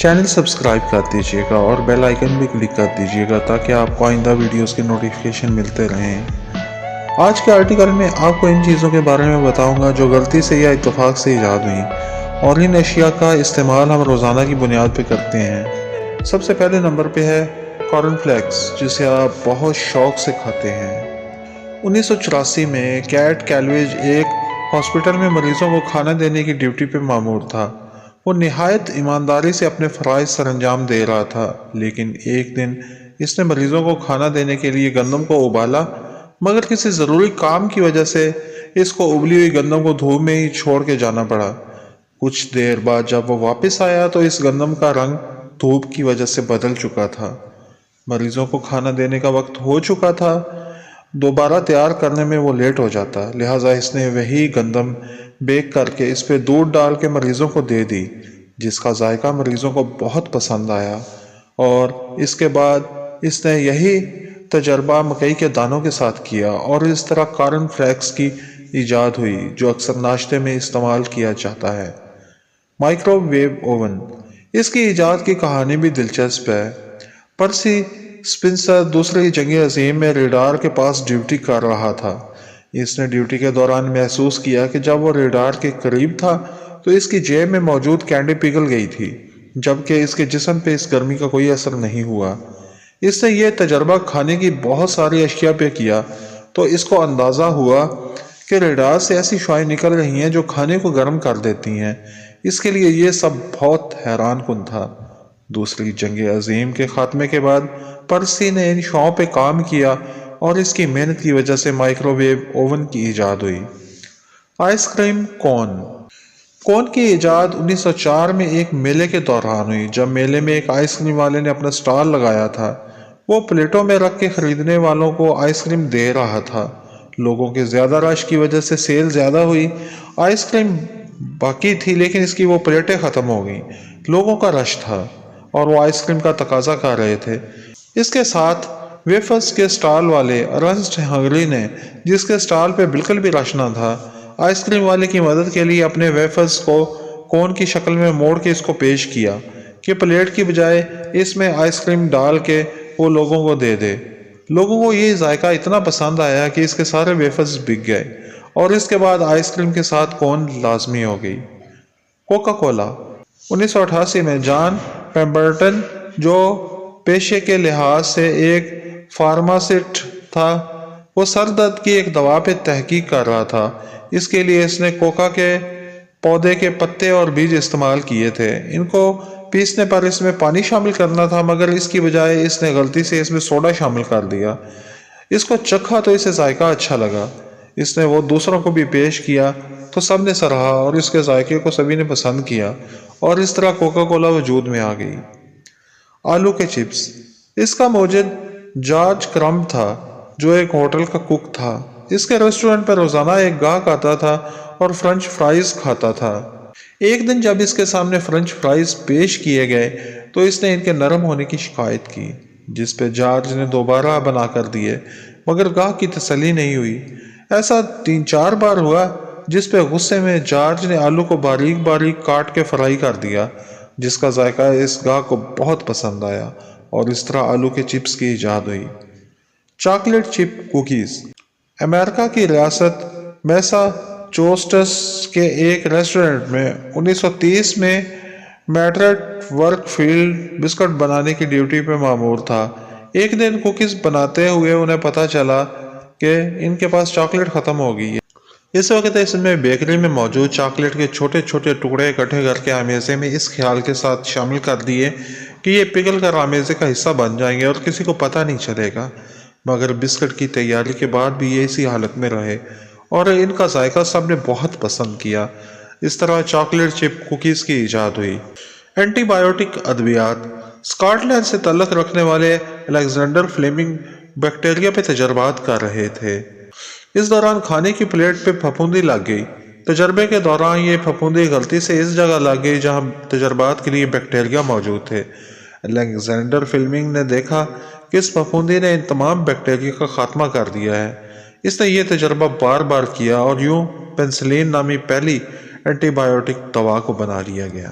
Channel subscribe کر دیجیے گا اور بیل آئیکن بھی کلک کر دیجیے گا تاکہ آپ کو آئندہ ویڈیوز کے نوٹیفیکیشن ملتے رہیں۔ آج کے آرٹیکل میں آپ کو ان چیزوں کے بارے میں بتاؤں گا جو غلطی سے یا اتفاق سے ایجاد ہوئیں اور ان اشیاء کا استعمال ہم روزانہ کی بنیاد پہ کرتے ہیں۔ سب سے پہلے نمبر پہ ہے کارن فلیکس، جسے آپ بہت شوق سے کھاتے ہیں۔ 1984 میں کیٹ کیلویج ایک ہاسپٹل میں مریضوں کو کھانا دینے کی ڈیوٹی پہ مامور تھا۔ وہ نہایت ایمانداری سے اپنے فرائض سر انجام دے رہا تھا، لیکن ایک دن اس نے مریضوں کو کھانا دینے کے لیے گندم کو ابالا، مگر کسی ضروری کام کی وجہ سے اس کو ابلی ہوئی گندم کو دھوپ میں ہی چھوڑ کے جانا پڑا۔ کچھ دیر بعد جب وہ واپس آیا تو اس گندم کا رنگ دھوپ کی وجہ سے بدل چکا تھا۔ مریضوں کو کھانا دینے کا وقت ہو چکا تھا، دوبارہ تیار کرنے میں وہ لیٹ ہو جاتا، لہٰذا اس نے وہی گندم بیک کر کے اس پہ دودھ ڈال کے مریضوں کو دے دی، جس کا ذائقہ مریضوں کو بہت پسند آیا، اور اس کے بعد اس نے یہی تجربہ مکئی کے دانوں کے ساتھ کیا، اور اس طرح کارن فلیکس کی ایجاد ہوئی جو اکثر ناشتے میں استعمال کیا جاتا ہے۔ مائکرو ویو اوون، اس کی ایجاد کی کہانی بھی دلچسپ ہے۔ پرسی سپنسر دوسری جنگ عظیم میں ریڈار کے پاس ڈیوٹی کر رہا تھا۔ اس نے ڈیوٹی کے دوران محسوس کیا کہ جب وہ ریڈار کے قریب تھا تو اس کی جیب میں موجود کینڈی پگھل گئی تھی، جبکہ اس کے جسم پہ اس گرمی کا کوئی اثر نہیں ہوا۔ اس نے یہ تجربہ کھانے کی بہت ساری اشیاء پہ کیا تو اس کو اندازہ ہوا کہ ریڈار سے ایسی شعاعیں نکل رہی ہیں جو کھانے کو گرم کر دیتی ہیں۔ اس کے لیے یہ سب بہت حیران کن تھا۔ دوسری جنگ عظیم کے خاتمے کے بعد پرسی نے ان شعاعوں پہ کام کیا اور اس کی محنت کی وجہ سے مائکرو ویو اوون کی ایجاد ہوئی۔ آئس کریم کون کی ایجاد 1904 میں ایک میلے کے دوران ہوئی۔ جب میلے میں ایک آئس کریم والے نے اپنا سٹال لگایا تھا، وہ پلیٹوں میں رکھ کے خریدنے والوں کو آئس کریم دے رہا تھا۔ لوگوں کے زیادہ رش کی وجہ سے سیل زیادہ ہوئی۔ آئس کریم باقی تھی لیکن اس کی وہ پلیٹیں ختم ہو گئیں۔ لوگوں کا رش تھا اور وہ آئس کریم کا تقاضا کر رہے تھے۔ اس کے ساتھ ویفرز کے سٹال والے ارنسٹ ہنگری نے، جس کے سٹال پہ بالکل بھی رش نہ تھا، آئس کریم والے کی مدد کے لیے اپنے ویفرز کو کون کی شکل میں موڑ کے اس کو پیش کیا کہ پلیٹ کی بجائے اس میں آئس کریم ڈال کے وہ لوگوں کو دے دے۔ لوگوں کو یہ ذائقہ اتنا پسند آیا کہ اس کے سارے ویفرز بک گئے اور اس کے بعد آئس کریم کے ساتھ کون لازمی ہو گئی۔ کوکا کولا 1988 میں جان پیمبرٹن، جو پیشے کے لحاظ سے ایک فارماسسٹ تھا، وہ سر درد کی ایک دوا پہ تحقیق کر رہا تھا۔ اس کے لیے اس نے کوکا کے پودے کے پتے اور بیج استعمال کیے تھے۔ ان کو پیسنے پر اس میں پانی شامل کرنا تھا، مگر اس کی بجائے اس نے غلطی سے اس میں سوڈا شامل کر دیا۔ اس کو چکھا تو اسے ذائقہ اچھا لگا۔ اس نے وہ دوسروں کو بھی پیش کیا تو سب نے سراہا اور اس کے ذائقے کو سبھی نے پسند کیا، اور اس طرح کوکا کولا وجود میں آ گئی۔ آلو کے چپس، اس کا موجد جارج کرمب تھا، جو ایک ہوٹل کا کک تھا۔ اس کے ریسٹورنٹ پر روزانہ ایک گاہک آتا تھا اور فرنچ فرائز کھاتا تھا۔ ایک دن جب اس کے سامنے فرنچ فرائز پیش کیے گئے تو اس نے ان کے نرم ہونے کی شکایت کی، جس پہ جارج نے دوبارہ بنا کر دیے، مگر گاہک کی تسلی نہیں ہوئی۔ ایسا 3-4 بار ہوا، جس پہ غصے میں جارج نے آلو کو باریک باریک کاٹ کے فرائی کر دیا، جس کا ذائقہ اس گاہک کو بہت پسند آیا، اور اس طرح آلو کے چپس کی ایجاد ہوئی۔ چاکلیٹ چپ کوکیز، امریکہ کی ریاست میساچوسٹس کے ایک ریسٹورنٹ میں 1930 میں میٹرٹ ورک فیلڈ بسکٹ بنانے کی ڈیوٹی پہ مامور تھا۔ ایک دن کوکیز بناتے ہوئے انہیں پتہ چلا کہ ان کے پاس چاکلیٹ ختم ہو گئی ہے۔ اس وقت اس میں بیکری میں موجود چاکلیٹ کے چھوٹے چھوٹے ٹکڑے اکٹھے کر کے آمیزے میں اس خیال کے ساتھ شامل کر دیے کہ یہ پگھل کر آمیزے کا حصہ بن جائیں گے اور کسی کو پتہ نہیں چلے گا، مگر بسکٹ کی تیاری کے بعد بھی یہ اسی حالت میں رہے اور ان کا ذائقہ سب نے بہت پسند کیا۔ اس طرح چاکلیٹ چپ کوکیز کی ایجاد ہوئی۔ اینٹی بائیوٹک ادویات، اسکاٹ لینڈ سے تعلق رکھنے والے الیگزینڈر فلیمنگ بیکٹیریا پہ تجربات کر رہے تھے۔ اس دوران کھانے کی پلیٹ پہ پھپھوندی لگ گئی۔ تجربے کے دوران یہ پھپھوندی غلطی سے اس جگہ لگ گئی جہاں تجربات کے لیے بیکٹیریا موجود تھے۔ الیگزینڈر فلیمنگ نے دیکھا کہ اس پھپھوندی نے ان تمام بیکٹیریا کا خاتمہ کر دیا ہے۔ اس نے یہ تجربہ بار بار کیا اور یوں پینسلین نامی پہلی اینٹی بائیوٹک دوا کو بنا لیا گیا۔